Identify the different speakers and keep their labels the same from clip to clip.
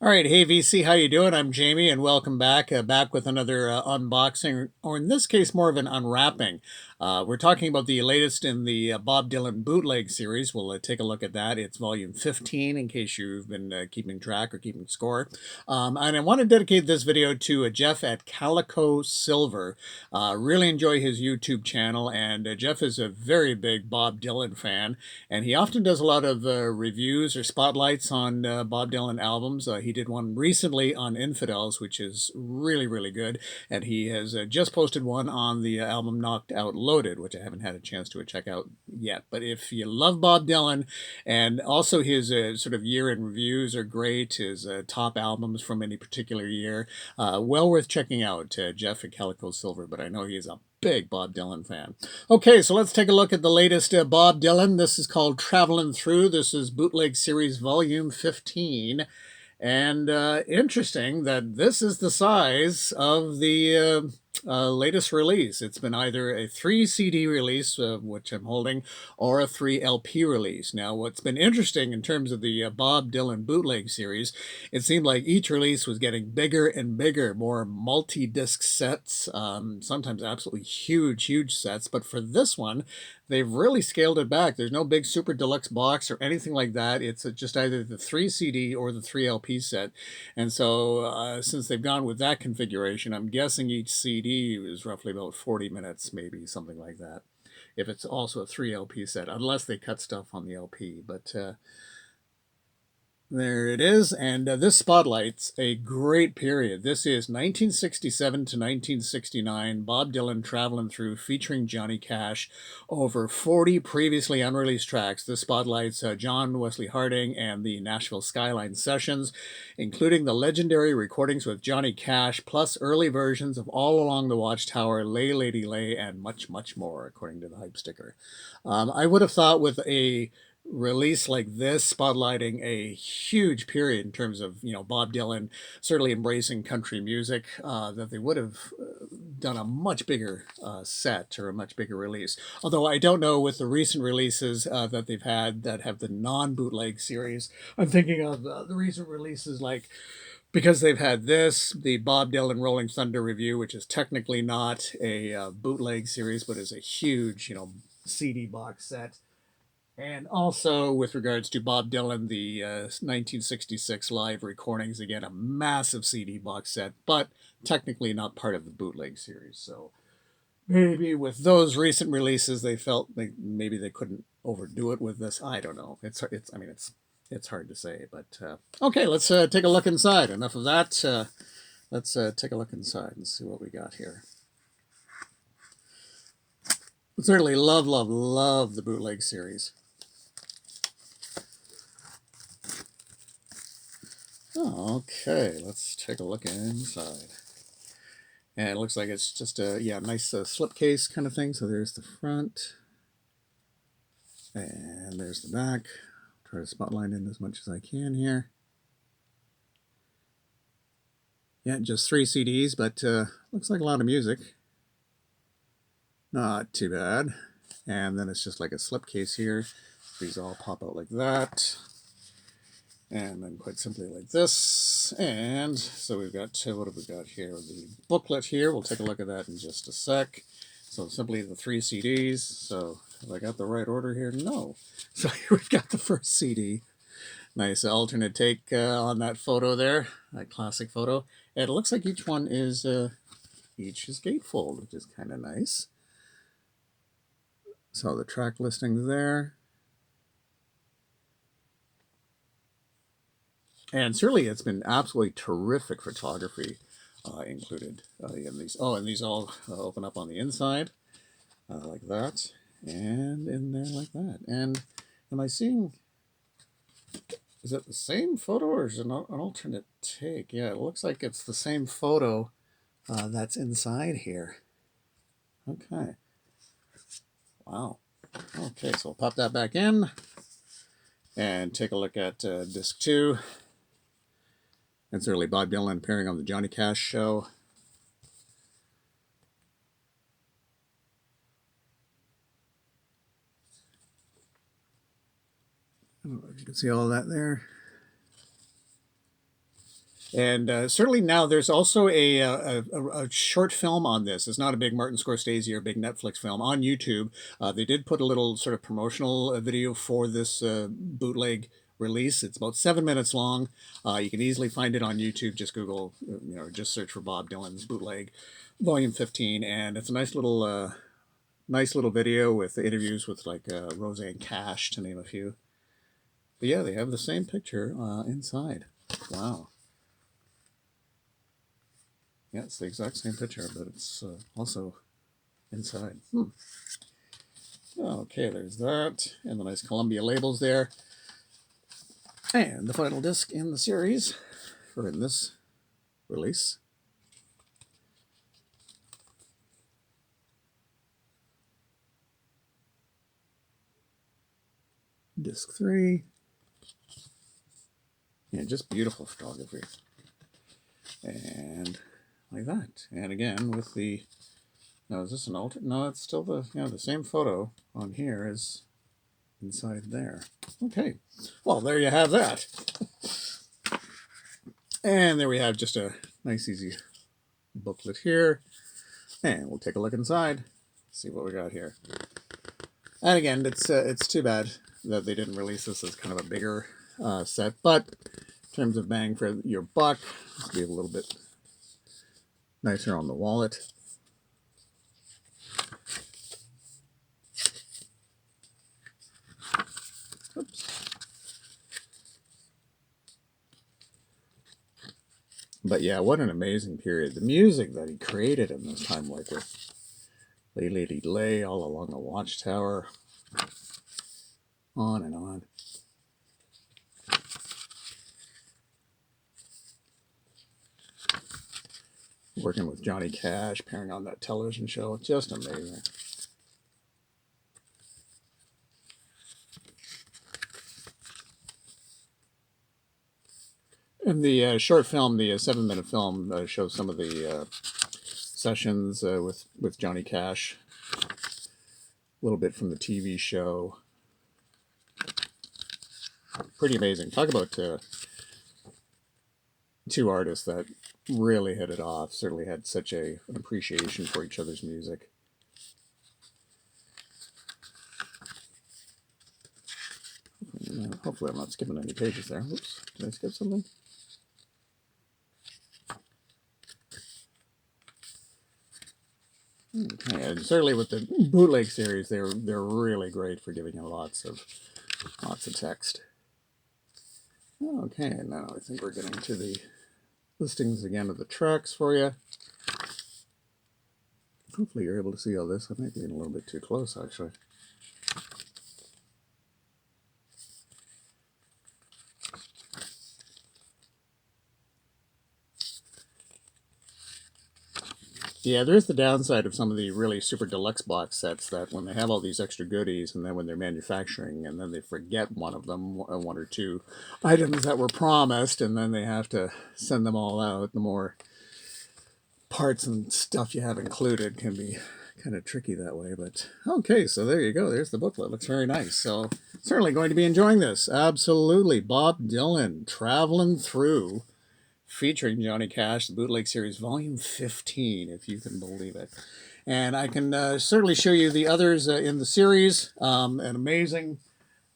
Speaker 1: All right, hey VC, how you doing? I'm Jamie, and welcome back. Back with another unboxing, or in this case, more of an unwrapping. We're talking about the latest in the Bob Dylan Bootleg series. We'll take a look at that. It's volume 15, in case you've been keeping track or keeping score. And I want to dedicate this video to Jeff at Calico Silver. Really enjoy his YouTube channel, and Jeff is a very big Bob Dylan fan, and he often does a lot of reviews or spotlights on Bob Dylan albums. He did one recently on Infidels, which is really, really good. And he has just posted one on the album Knocked Out Loaded, which I haven't had a chance to check out yet. But if you love Bob Dylan, and also his sort of year in reviews are great, his top albums from any particular year, well worth checking out, Jeff at Calico Silver. But I know he's a big Bob Dylan fan. Okay, so let's take a look at the latest Bob Dylan. This is called Travelin' Thru. This is Bootleg Series Volume 15. And interesting that this is the size of the latest release. It's been either a 3 CD release, which I'm holding, or a 3 LP release. Now, what's been interesting in terms of the Bob Dylan bootleg series, it seemed like each release was getting bigger and bigger, more multi-disc sets, sometimes absolutely huge, huge sets. But for this one, they've really scaled it back. There's no big super deluxe box or anything like that. It's just either the 3 CD or the 3 LP set. And so since they've gone with that configuration, I'm guessing each CD is roughly about 40 minutes, maybe something like that. If it's also a 3 LP set, unless they cut stuff on the LP. But there it is, and this spotlights a great period. This is 1967 to 1969, Bob Dylan Travelin' Thru, featuring Johnny Cash, over 40 previously unreleased tracks. This spotlights John Wesley Harding and the Nashville Skyline Sessions, including the legendary recordings with Johnny Cash, plus early versions of All Along the Watchtower, Lay Lady Lay, and much, much more, according to the hype sticker. I would have thought with a release like this, spotlighting a huge period in terms of, Bob Dylan certainly embracing country music, that they would have done a much bigger set or a much bigger release. Although I don't know with the recent releases that they've had that have the non-bootleg series. I'm thinking of the recent releases, like, because they've had this, the Bob Dylan Rolling Thunder review, which is technically not a bootleg series, but is a huge, CD box set. And also, with regards to Bob Dylan, the 1966 live recordings, again, a massive CD box set, but technically not part of the bootleg series. So maybe with those recent releases, they felt maybe they couldn't overdo it with this. I don't know. It's hard to say. But okay, let's take a look inside. Enough of that. Let's take a look inside and see what we got here. Certainly love, love, love the bootleg series. Okay, let's take a look inside. And it looks like it's just a nice slipcase kind of thing. So there's the front, and there's the back. Try to spotlight in as much as I can here. Yeah, just 3 CDs, but looks like a lot of music. Not too bad. And then it's just like a slipcase here. These all pop out like that. And then quite simply like this. And so we've got, what have we got here? The booklet here. We'll take a look at that in just a sec. So simply the 3 CDs. So have I got the right order here? No. So here we've got the first CD. Nice alternate take on that photo there, that classic photo. And it looks like each one is, each is gatefold, which is kind of nice. So the track listings there. And certainly it's been absolutely terrific photography included in these. Oh, and these all open up on the inside like that, and in there like that. And am I seeing, is it the same photo or is it an alternate take? Yeah, it looks like it's the same photo that's inside here. Okay. Wow. Okay, so I'll pop that back in and take a look at disc 2. And certainly Bob Dylan appearing on the Johnny Cash show. I don't know if you can see all that there. And certainly now there's also a short film on this. It's not a big Martin Scorsese or big Netflix film on YouTube. They did put a little sort of promotional video for this bootleg release. It's about 7 minutes long. You can easily find it on YouTube. Just Google, just search for Bob Dylan's Bootleg Volume 15, and it's a nice little video with interviews with like Roseanne Cash, to name a few. But yeah, they have the same picture inside. Wow. Yeah, it's the exact same picture, but it's also inside. Okay, there's that. And the nice Columbia labels there. And the final disc in the series, or in this release. Disc 3. Yeah, just beautiful photography. And like that. And again, with the, now is this an alter? No, it's still the same photo on here as inside there. Okay, well, there you have that. And there we have just a nice easy booklet here. And we'll take a look inside, see what we got here. And again, it's too bad that they didn't release this as kind of a bigger set, but in terms of bang for your buck, this will be a little bit nicer on the wallet. Oops. But yeah, what an amazing period. The music that he created in this time, like with Lay Lady Lay, All Along the Watchtower, on and on. Working with Johnny Cash, pairing on that television show, just amazing. In the short film, the 7-minute film, shows some of the sessions with Johnny Cash, a little bit from the TV show. Pretty amazing. Talk about two artists that really hit it off, certainly had such an appreciation for each other's music. Hopefully I'm not skipping any pages there. Oops, did I skip something? Okay, and certainly with the bootleg series, they're really great for giving you lots of text. Okay, now I think we're getting to the listings again of the tracks for you. Hopefully you're able to see all this. I might be getting a little bit too close, actually. Yeah, there's the downside of some of the really super deluxe box sets, that when they have all these extra goodies, and then when they're manufacturing, and then they forget one of them, one or two items that were promised, and then they have to send them all out, the more parts and stuff you have included can be kind of tricky that way. But okay, so there you go. There's the booklet. Looks very nice. So certainly going to be enjoying this. Absolutely. Bob Dylan, Travelin' Thru, featuring Johnny Cash, the Bootleg Series, Volume 15, if you can believe it. And I can certainly show you the others in the series. An amazing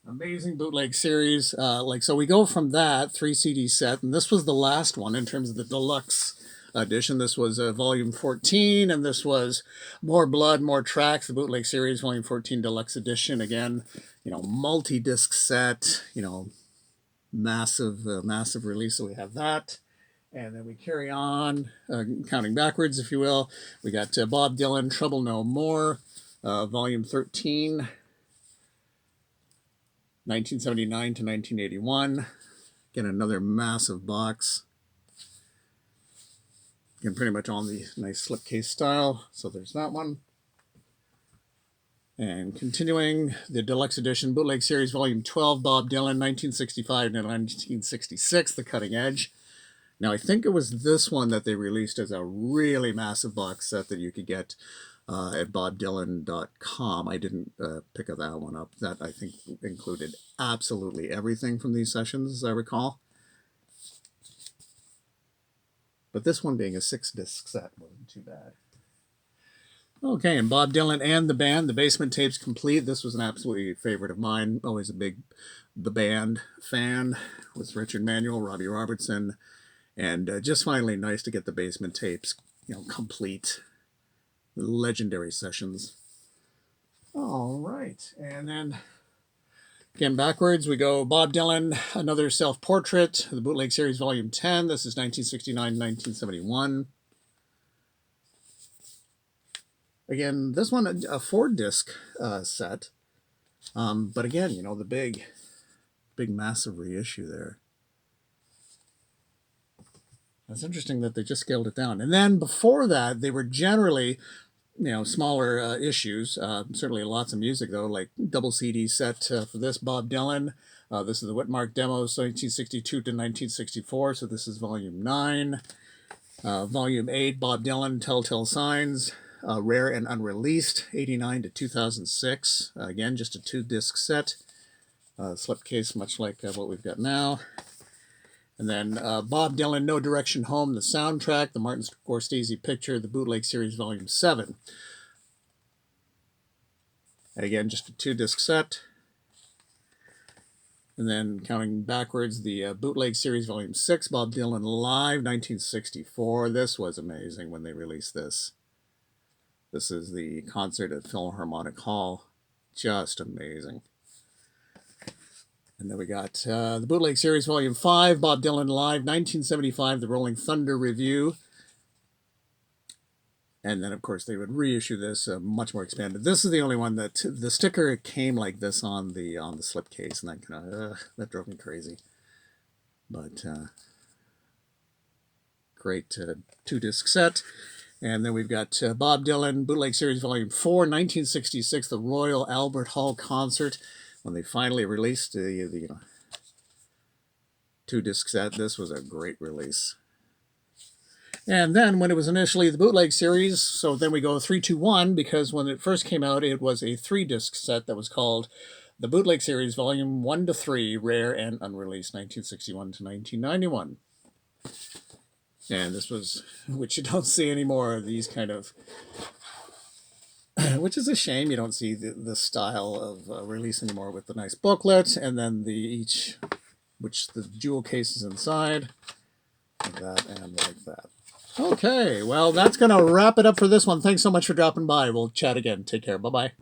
Speaker 1: bootleg series. So we go from that 3 CD set, and this was the last one in terms of the deluxe edition. This was Volume 14, and this was More Blood, More Tracks, the Bootleg Series, Volume 14 Deluxe Edition. Again, multi-disc set, massive release. So we have that. And then we carry on, counting backwards, if you will. We got Bob Dylan, Trouble No More, Volume 13, 1979 to 1981. Again, another massive box. Again, pretty much on the nice slipcase style. So there's that one. And continuing, the Deluxe Edition, Bootleg Series, Volume 12, Bob Dylan, 1965 to 1966, The Cutting Edge. Now, I think it was this one that they released as a really massive box set that you could get at bobdylan.com. I didn't pick that one up. That, I think, included absolutely everything from these sessions, as I recall. But this one being a 6-disc set wasn't too bad. Okay, and Bob Dylan and the band, the Basement Tapes complete. This was an absolutely favorite of mine. Always a big The Band fan with Richard Manuel, Robbie Robertson, and just finally nice to get the Basement Tapes, complete. Legendary sessions. All right, and then again backwards we go Bob Dylan, Another Self-Portrait, the Bootleg Series Volume 10. This is 1969-1971. Again, this one, a 4-disc set. But again, the big massive reissue there. It's interesting that they just scaled it down. And then before that, they were generally, smaller issues. Certainly lots of music, though, like double CD set for this, Bob Dylan. This is the Whitmark demos, 1962 to 1964. So this is Volume 9. Volume 8, Bob Dylan, Telltale Signs. Rare and Unreleased, 89 to 2006. Again, just a 2-disc set. Slipcase, much like what we've got now. And then Bob Dylan, No Direction Home, the soundtrack, the Martin Scorsese picture, the Bootleg Series Volume 7. And again, just a 2-disc set. And then counting backwards, the Bootleg Series Volume 6, Bob Dylan Live, 1964. This was amazing when they released this. This is the concert at Philharmonic Hall. Just amazing. And then we got the Bootleg Series Volume 5, Bob Dylan Live, 1975, the Rolling Thunder Review. And then, of course, they would reissue this much more expanded. This is the only one that the sticker came like this on the slipcase, and that drove me crazy. But great 2-disc set. And then we've got Bob Dylan, Bootleg Series Volume 4, 1966, the Royal Albert Hall Concert. When they finally released the 2-disc set, this was a great release. And then when it was initially the Bootleg Series, so then we go 3, 2, 1, because when it first came out, it was a 3-disc set that was called the Bootleg Series Volume 1 to 3, Rare and Unreleased, 1961 to 1991. And this was, which you don't see anymore, of these kind of, which is a shame. You don't see the style of release anymore with the nice booklet, and then which the jewel case is inside, like that and like that. Okay, well, that's going to wrap it up for this one. Thanks so much for dropping by. We'll chat again. Take care. Bye-bye.